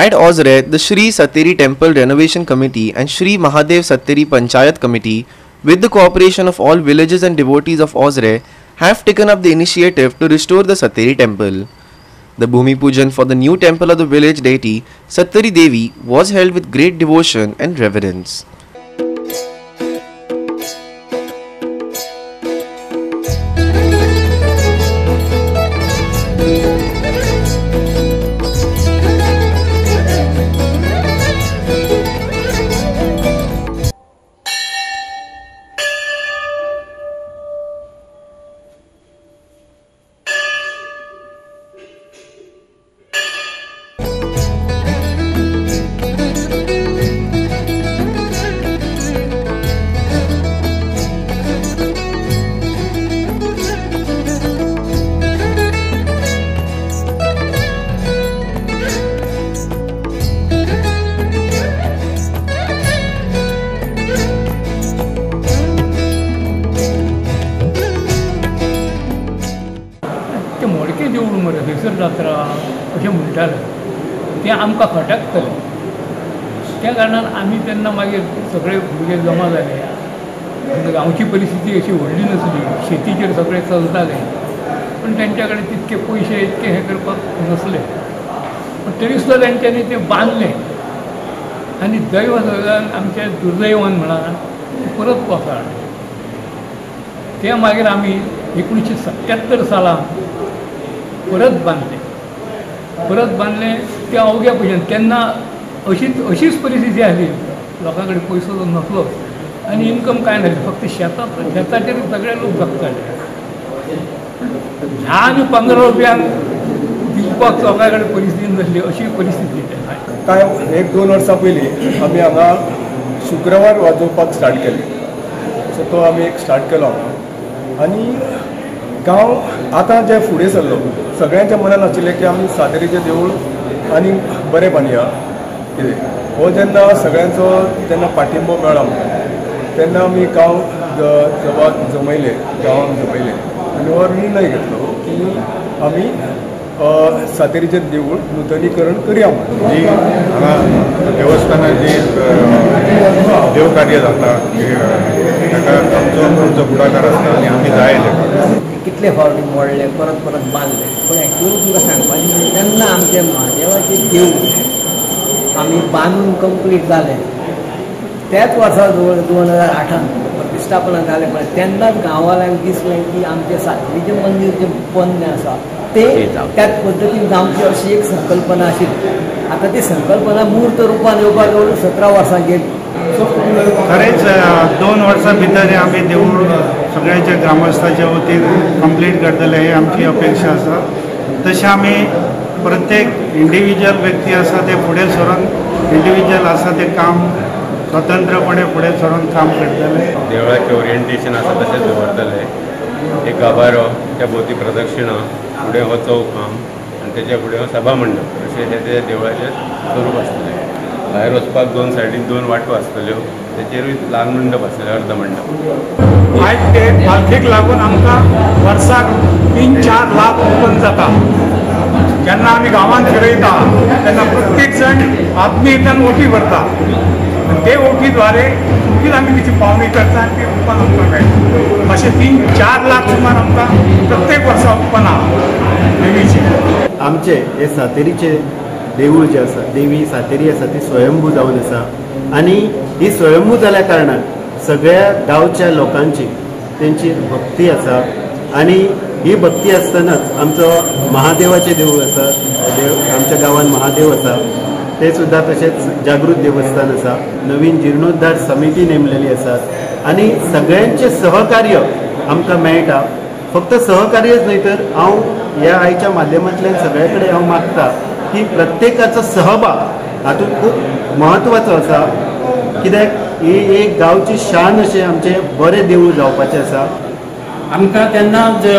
At Ozre, the Shri Sateri Temple Renovation Committee and Shri Mahadev Sateri Panchayat Committee, with the cooperation of all villages and devotees of Ozre, have taken up the initiative to restore the Sateri Temple. The Bhumi Pujan for the new temple of the village deity, Sateri Devi, was held with great devotion and reverence. ते मोडके देवूळ मरे थंयसर जात्रा अशें म्हणटाले तें आमकां खटकतलें त्या कारणान आमी तेन्ना मागीर सगळे भुरगे जमा जाले. गांवची परिस्थिती अशी व्हडली नसली, शेतीचेर सगळे चलताले, पण तेंच्या कडेन तितके पयशे इतके हे करपाक नसले. पण तरी सुद्दां तेंच्यांनी तें बांदलें आनी दैव आमचें दुर्दैवान म्हणा परत कोसळ्ळें. तें मागीर आमी 1977 सालांत परत बांदलें तें अवघ्या पयशान. तेन्ना अशीच परिस्थिती आसली, लोकां कडेन पयसो नसलो आनी इन्कम कांय नासलें, फक्त शेताचेर सगळे लोक जगताले. ह्या आनी 15 रुपयांक दिवपाक लोकां कडेन परिस्थिती नसली, अशी परिस्थिती तेन्ना. काय 1-2 वर्सां पयलीं आमी हांगा शुक्रवार वाजोवपाक स्टार्ट केले. सो तो आमी एक स्टार्ट केलो हांगा. आनी गांव आतां जे फुडें सरलो, सगळ्यांच्या मनान आशिल्लें की आमी सातेरीचें देवूळ आनी बरें बांदया कितें. हो जेन्ना सगळ्यांचो जेन्ना पाठिंबो मेळ्ळो तेन्ना आमी गांव जमयले आनी हो निर्णय घेतलो की आमी सातेरीचें देवूळ नूतनीकरण करया म्हणून. जी हांगा देवस्थानात जी देवकार्य जाता ताका आमचो फुडाकार आसता आनी आमी जायले कितले फावटी मोडले, परत बांदले. पूण एक्चुअली तुमकां सांगपाचें तेन्ना आमचें महादेवाचें देवूळ आमी बांदून कंप्लीट जालें त्याच वर्सा 2008 प्रतिश्ठापना जालें. पण तेन्नाच गांववाल्यांक दिसलें की आमचें सातेरीचें मंदीर जें पोन्नें आसा तें त्याच पद्दतीन जावची अशी एक संकल्पना आशिल्ली. आतां ती संकल्पना मूर्त रुपान येवपाक एवढी 17 वर्सां गेली. खरेंच 2 वर्सां भितर आमी देवूळ सगळ्यांच्या ग्रामस्थांच्या वतीन कंप्लीट करतले ही आमची अपेक्षा आसा. तशें आमी प्रत्येक इंडिविज्युअल व्यक्ती आसा ते फुडें सरून इंडिविज्युअल आसा ते काम स्वतंत्रपणे फुडें सरून काम करतले. देवळाचें ओरिएंटेशन आसा तशेंच दवरतले. एक गाभारो, त्या भोवती प्रदक्षिणा, फुडें हो चौकाम आनी तेच्या फुडें हो सभा मंडप अशें हे देवळाचें स्वरूप आसतलें. भायर वचपाक 2 सायडीन 2 वाटो आसतल्यो, तेचेरूय ल्हान मंडप आसतले, अर्ध मंडप. आयज ते पालखेक लागून आमकां वर्साक 3-4 लाख ओपन जाता. जेन्ना आमी गांवांत फिरयता तेन्ना प्रत्येक जण आत्मीयतेन ओटी भरता. ते ओटीद्वारे मागीर आमी तेची पावणी करता आनी ती उत्पन्न आमकां मेळटा. अशें 3-4 लाख सुमार आमकां प्रत्येक वर्सा उत्पन्न देवीची. आमचे हे सातेरीचे देवूळ जे आसा, देवी सातेरी आसा ती स्वयंभू जावन आसा आनी ही स्वयंभू जाल्या कारणान सगळ्या गांवच्या लोकांची तेंची भक्ती आसा. आनी ही भक्ती आसतनाच आमचो महादेवाचें देवूळ आसा, आमच्या गांवांत महादेव आसा ते सुद्दां तशेंच जागृत देवस्थान आसा. नवीन जिर्णोद्धार समिती नेमलेली आसात आनी सगळ्यांचे सहकार्य आमकां मेळटा. फक्त सहकार्यच न्हय तर हांव ह्या आयच्या माध्यमांतल्यान सगळे कडेन हांव मागता की प्रत्येकाचो सहभाग हातूंत खूब म्हत्वाचो आसा. कित्याक ही एक गांवची शान अशें आमचें बरें देवूळ जावपाचें आसा. आमकां तेन्ना जे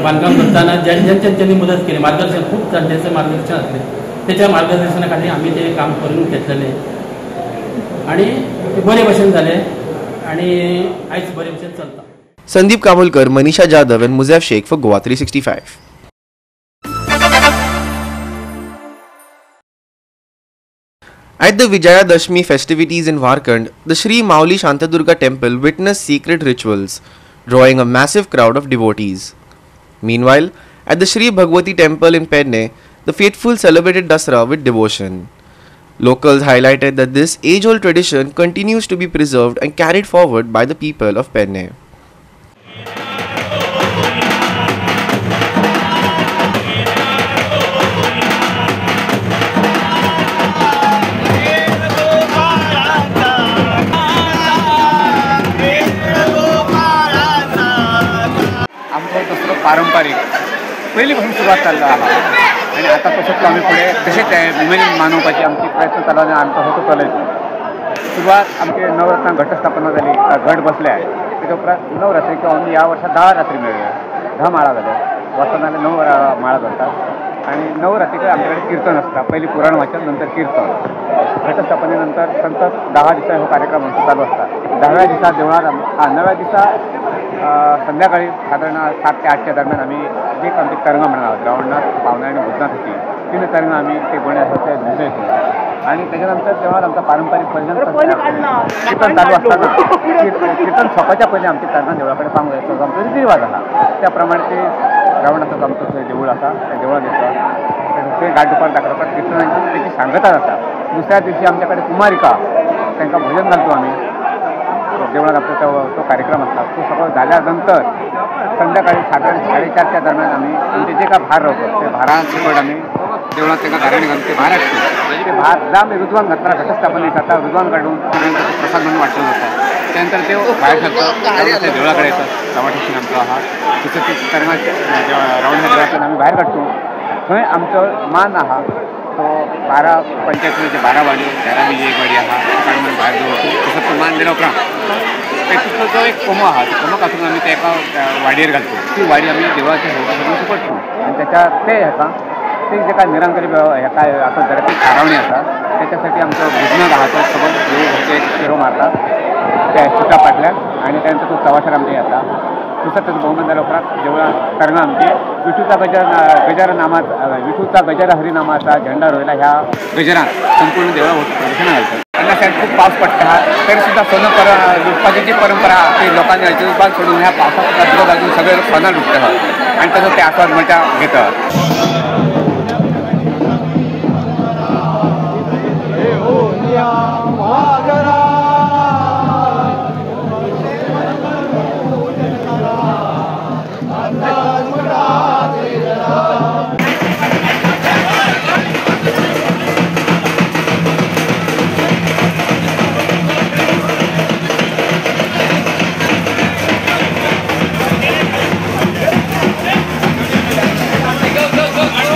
बांदकाम करताना ज्यांच्यांनी मदत केली, मार्गदर्शन खूप जांचें मार्गदर्शन आसलें, त्याच्या मार्गदर्शना खातीर आमी तें काम करून घेतलेलें आनी बरे भशेन जालें आनी आयज बरे भशेन चलता. Sandeep कामोलकर, Manisha Jadhav and Muzaif Sheikh for Goa 365. At the Vijayadashmi festivities in Varkand, the Sri Mauli Shantadurga temple witnessed secret rituals, drawing a massive crowd of devotees. Meanwhile, at the Sri Bhagwati temple in Penne, the faithful celebrated Dasara with devotion. Locals highlighted that this age-old tradition continues to be preserved and carried forward by the people of Penne. पारंपरिक पहिलीपासून सुरुवात चालला आला आणि आता तसंच आम्ही पुढे तसेच आहे नवीन मानवपाची आमची प्रयत्न चालू आहे आमचा होतो चालायचं. सुरुवात आमची नवरत्न घटस्थापना झाली, घट बसले आहे. त्याच्या उपरांत नवरात्री किंवा आम्ही या वर्षात 10 रात्री मिळल्या, 10 माळा झाल्या, वसनाला 9 माळा घडतात आणि नवरात्रीकडे आमच्याकडे कीर्तन असतात. पहिली पुराण वाचन, नंतर कीर्तन. घटस्थापनेनंतर संतत 10 दिवसा हो कार्यक्रम आमचा चालू असतात. 10व्या दिवसा देवळात 9व्या दिवसा संध्याकाळी साधारण 7 ते 8च्या दरम्यान आम्ही जे आमची तरंगा म्हणणार आहोत, रावणनाथ, पावना आणि भूतनाथ होती, 3 तरंगा आम्ही ते गोण्यासाठी घेऊन येतो. आणि त्याच्यानंतर तेव्हा आमचा पारंपरिक भजन कीर्तन चालू असताना कीर्तन स्वतःच्या पहिले आमची तरंगा देवळाकडे सांगू यायचं आमचा रीतिरिवाज आला. त्याप्रमाणे ते रावणाचं आमचं देऊळ असा त्या देवळात येतं ते गाठ दुपार दाखवतात. कीर्तनाची त्याची सांगता जातात. दुसऱ्या दिवशी आमच्याकडे कुमारिका त्यांना भोजन घालतो आम्ही देवळात. आपला तो कार्यक्रम असतात. तो सगळं झाल्यानंतर संध्याकाळी साधारण 4:30च्या दरम्यान आम्ही आमचे जे काय भार राहतो ते भारांसकट आम्ही देवळात त्यांना घराने घालून ते भार असतो. ते भार जर आम्ही रुजवान घातला घटस्थापनेत आता रुजवान काढून प्रसाद म्हणून वाटलं जातं. त्यानंतर ते बाहेर घालतं ते देवळाकडे येतात. टमाटोशी आमचा हा तिथं ते तरंगा रावण देवळातून आम्ही बाहेर काढतो. थंय आमचं मान आहा तो 12 पंचायतीचे 12 वाडी 13 एक वाडी आहा काढून बाहेर जाऊ. तसं तो मान दिला उपरांत त्याचा जो एक कोमो आहा तो कोमो काढून आम्ही त्या एका वाडीवर घालतो. ती वाडी आम्ही देवळाच्या होऊन सुपटतो आणि त्याच्या ते ह्याचा ते जे काय निरंकारी काय असं जरा ती खारावणी असतात त्याच्यासाठी आमचं भुजनं राहतं सोबत देव एक शिरो मारतात त्या सुटा पाटल्यात आणि त्यानंतर तो चवाशर आमच्या येतात. दुसरं त्याचं बहुमान झालं उपरांत देवळा तरंगा आमची विठूचा गजर नामाचा विठूचा गजर हरिनामाचा झेंडा रोयला ह्या गजरात संपूर्ण देवळा होतं प्रदर्शन घालतं. त्यांना साईड खूप पाऊस पडता तरीसुद्धा सोनं लुटपाची परंपरा ते लोकांनी अजिबात सोडून ह्या पावसाचा दिवस अजून सगळे सोनं लुटतं आणि तसं ते आस्वाद मजा घेतं. go, go, go.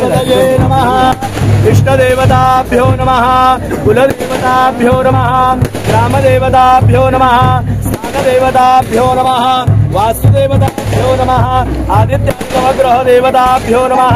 गणपतये नमः इष्टदेवताभ्यो नमः कुलदेवताभ्यो नमः ग्रामदेवताभ्यो नमः स्थानदेवताभ्यो नमः वासुदेवताभ्यो नमः आदित्य-नवग्रहदेवताभ्यो नमः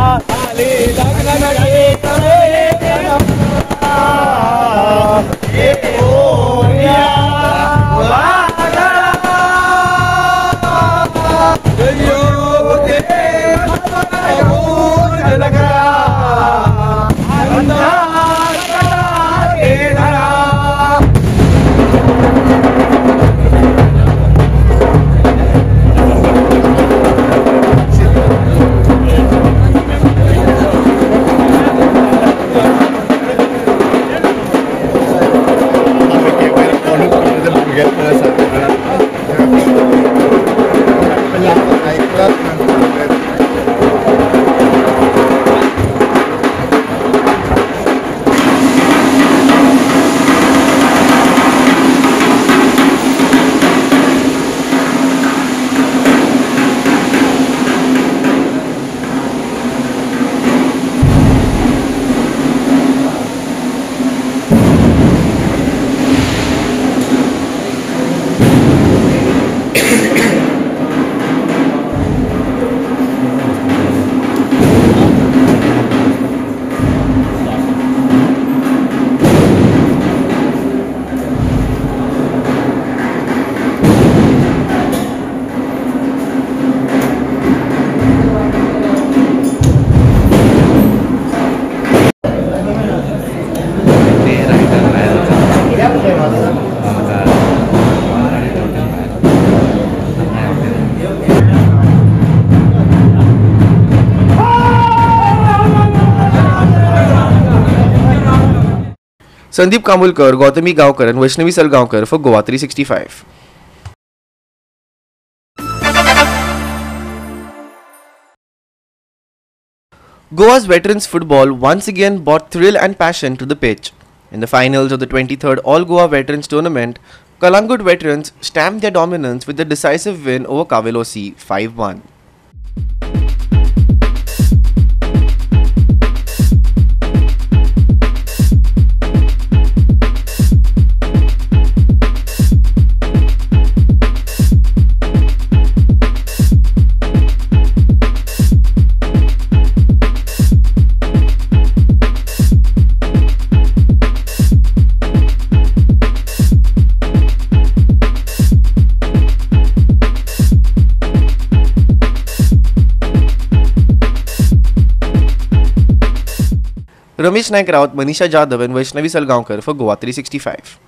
Sandeep Kamulkar, Gautami Gaonkar and Vaishnavi Salgaonkar for Goa 365. Goa's veterans football once again brought thrill and passion to the pitch. In the finals of the 23rd All Goa Veterans Tournament, Kalangut veterans stamped their dominance with a decisive win over Kavelosi 5-1. Ramesh Naik Raut, Manisha Jadhav and Vaishnavi Salgaonkar for Goa 365.